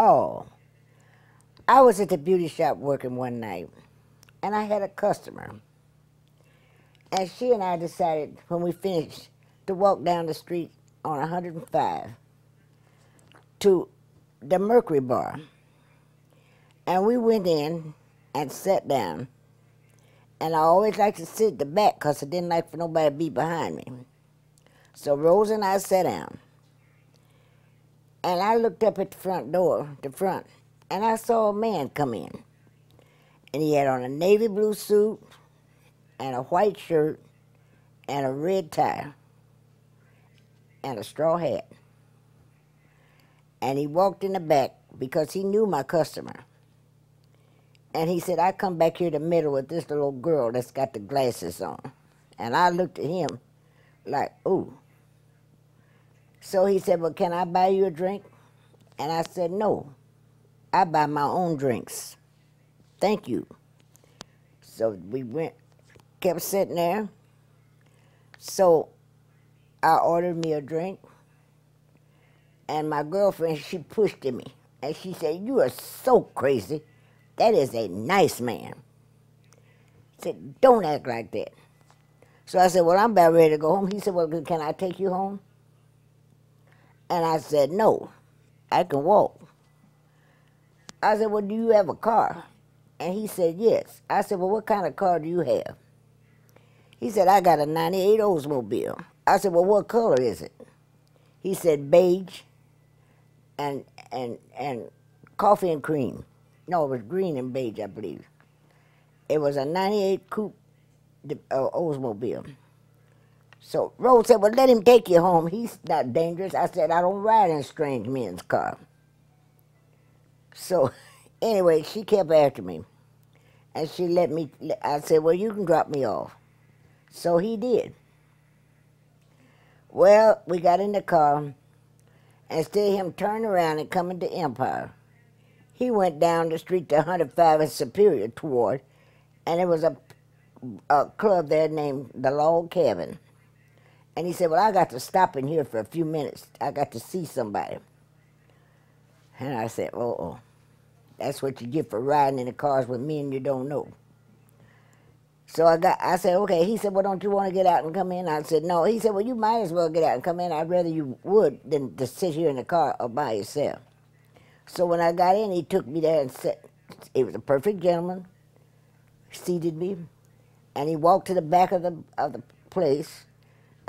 Oh, I was at the beauty shop working one night, and I had a customer. And she and I decided when we finished to walk down the street on 105 to the Mercury Bar. And we went in and sat down. And I always liked to sit at the back because I didn't like for nobody to be behind me. So Rose and I sat down. And I looked up at the front door, and I saw a man come in. And he had on a navy blue suit and a white shirt and a red tie and a straw hat. And he walked in the back because he knew my customer. And he said, I come back here to meddle with this little girl that's got the glasses on. And I looked at him like, ooh. So he said, well, can I buy you a drink? And I said, no, I buy my own drinks. Thank you. So we went, kept sitting there. So I ordered me a drink. And my girlfriend, she pushed at me. And she said, you are so crazy. That is a nice man. He said, don't act like that. So I said, well, I'm about ready to go home. He said, well, can I take you home? And I said, no, I can walk. I said, well, do you have a car? And he said, yes. I said, well, what kind of car do you have? He said, I got a 98 Oldsmobile. I said, well, what color is it? He said, beige and coffee and cream. No, it was green and beige, I believe. It was a 98 coupe Oldsmobile. So Rose said, well, let him take you home. He's not dangerous. I said, I don't ride in strange men's car. So anyway, she kept after me. And she let me, I said, well, you can drop me off. So he did. Well, we got in the car, and instead of him turning around and coming to Empire, he went down the street to 105 and Superior toward, and there was a club there named the Log Cabin. And he said, well, I got to stop in here for a few minutes. I got to see somebody. And I said, uh-oh. That's what you get for riding in the cars with men you don't know. So I said, okay. He said, well, don't you want to get out and come in? I said, no. He said, well, you might as well get out and come in. I'd rather you would than to sit here in the car all by yourself. So when I got in, he took me there and sat. He was a perfect gentleman, seated me, and he walked to the back of the place.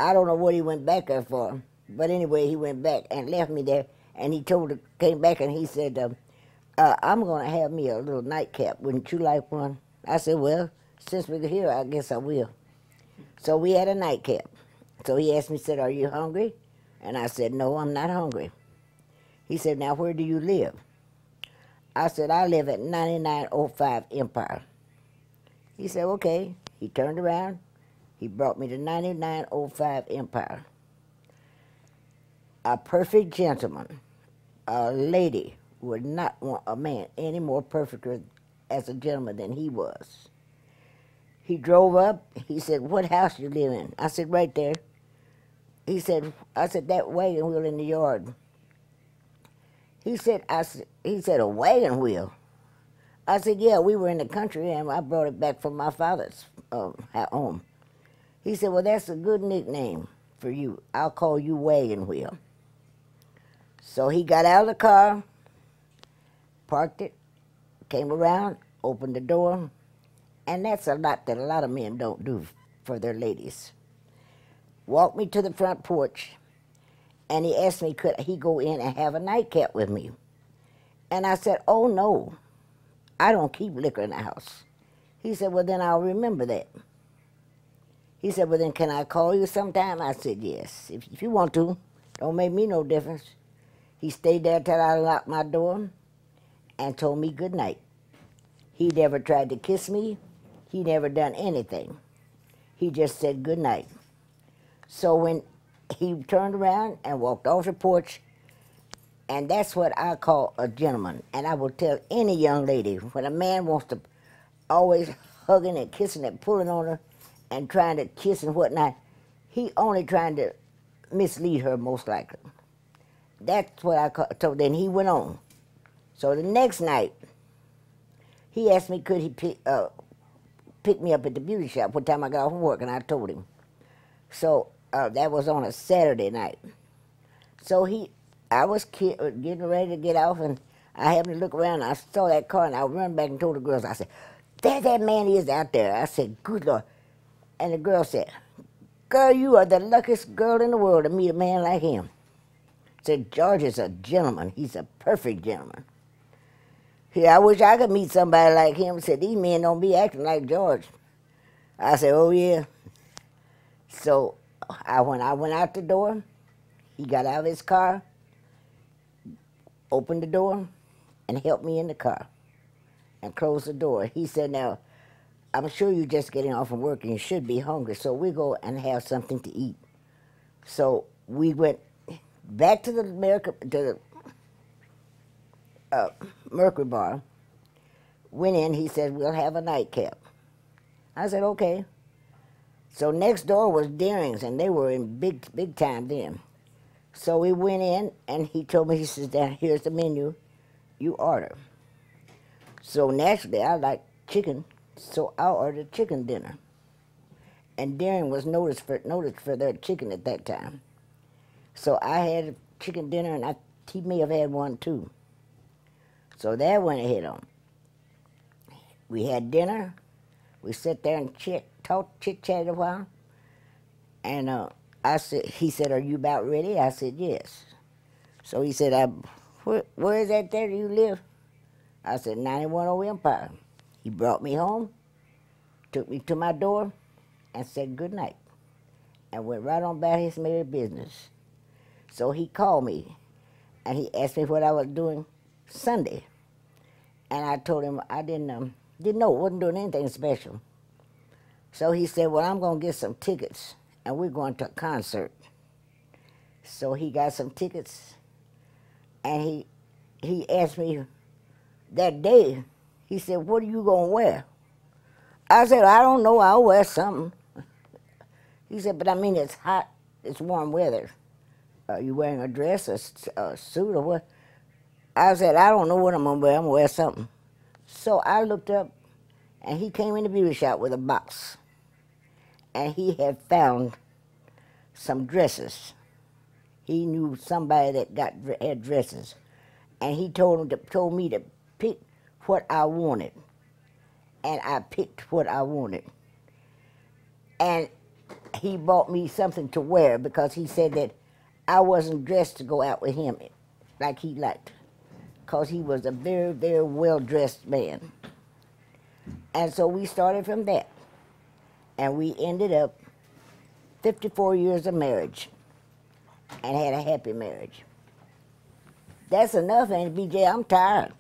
I don't know what he went back there for, but anyway, he went back and left me there, and he came back and he said, I'm going to have me a little nightcap. Wouldn't you like one? I said, well, since we're here, I guess I will. So we had a nightcap. So he asked me, said, are you hungry? And I said, no, I'm not hungry. He said, now, where do you live? I said, I live at 9905 Empire. He said, okay. He turned around. He brought me to 9905 Empire. A perfect gentleman, a lady would not want a man any more perfect as a gentleman than he was. He drove up. He said, what house you live in? I said, right there. He said, I said, that wagon wheel in the yard. He said, a wagon wheel? I said, yeah, we were in the country and I brought it back from my father's home. He said, well, that's a good nickname for you. I'll call you Wagon Wheel. So he got out of the car, parked it, came around, opened the door, and that's a lot that a lot of men don't do for their ladies. Walked me to the front porch, and he asked me, could he go in and have a nightcap with me? And I said, oh, no, I don't keep liquor in the house. He said, well, then I'll remember that. He said, well, then can I call you sometime? I said, yes, if you want to. Don't make me no difference. He stayed there till I locked my door and told me good night. He never tried to kiss me. He never done anything. He just said good night. So when he turned around and walked off the porch, and that's what I call a gentleman. And I will tell any young lady, when a man wants to always hugging and kissing and pulling on her and trying to kiss and whatnot, he only trying to mislead her most likely. That's what I call. So then he went on. So the next night, he asked me could he pick me up at the beauty shop what time I got off from work, and I told him. So that was on a Saturday night. So I was getting ready to get off, and I happened to look around, and I saw that car, and I ran back and told the girls, I said, there that man is out there. I said, good Lord. And the girl said, girl, you are the luckiest girl in the world to meet a man like him. I said, George is a gentleman. He's a perfect gentleman. Yeah, I wish I could meet somebody like him. I said, these men don't be acting like George. I said, oh, yeah. So when I went out the door, he got out of his car, opened the door, and helped me in the car and closed the door. He said, now, I'm sure you're just getting off from work and you should be hungry, so we go and have something to eat. So we went back to the Mercury Bar, went in, he said, we'll have a nightcap. I said, okay. So next door was Deering's, and they were in big time then. So we went in, and he told me, he says, "Down here's the menu, you order." So naturally, I like chicken, so I ordered chicken dinner. And Deering was noticed for their chicken at that time. So I had chicken dinner, and he may have had one too. So that went ahead on. We had dinner. We sat there and chit-chatted a while. And he said, are you about ready? I said, yes. So he said, where is that there you live? I said, 91 Old Empire. He brought me home, took me to my door, and said good night, and went right on about his merry business. So he called me, and he asked me what I was doing Sunday. And I told him I didn't know, wasn't doing anything special. So he said, well, I'm going to get some tickets, and we're going to a concert. So he got some tickets, and he asked me that day, he said, what are you going to wear? I said, I don't know, I'll wear something. He said, but I mean, it's hot, it's warm weather. Are you wearing a dress, a suit, or what? I said, I don't know what I'm going to wear, I'm going to wear something. So I looked up, and he came in the beauty shop with a box. And he had found some dresses. He knew somebody that had dresses. And he told me to pick what I wanted. And I picked what I wanted. And he bought me something to wear because he said that I wasn't dressed to go out with him like he liked, because he was a very, very well-dressed man. And so we started from that. And we ended up 54 years of marriage and had a happy marriage. That's enough, ain't it, BJ? I'm tired.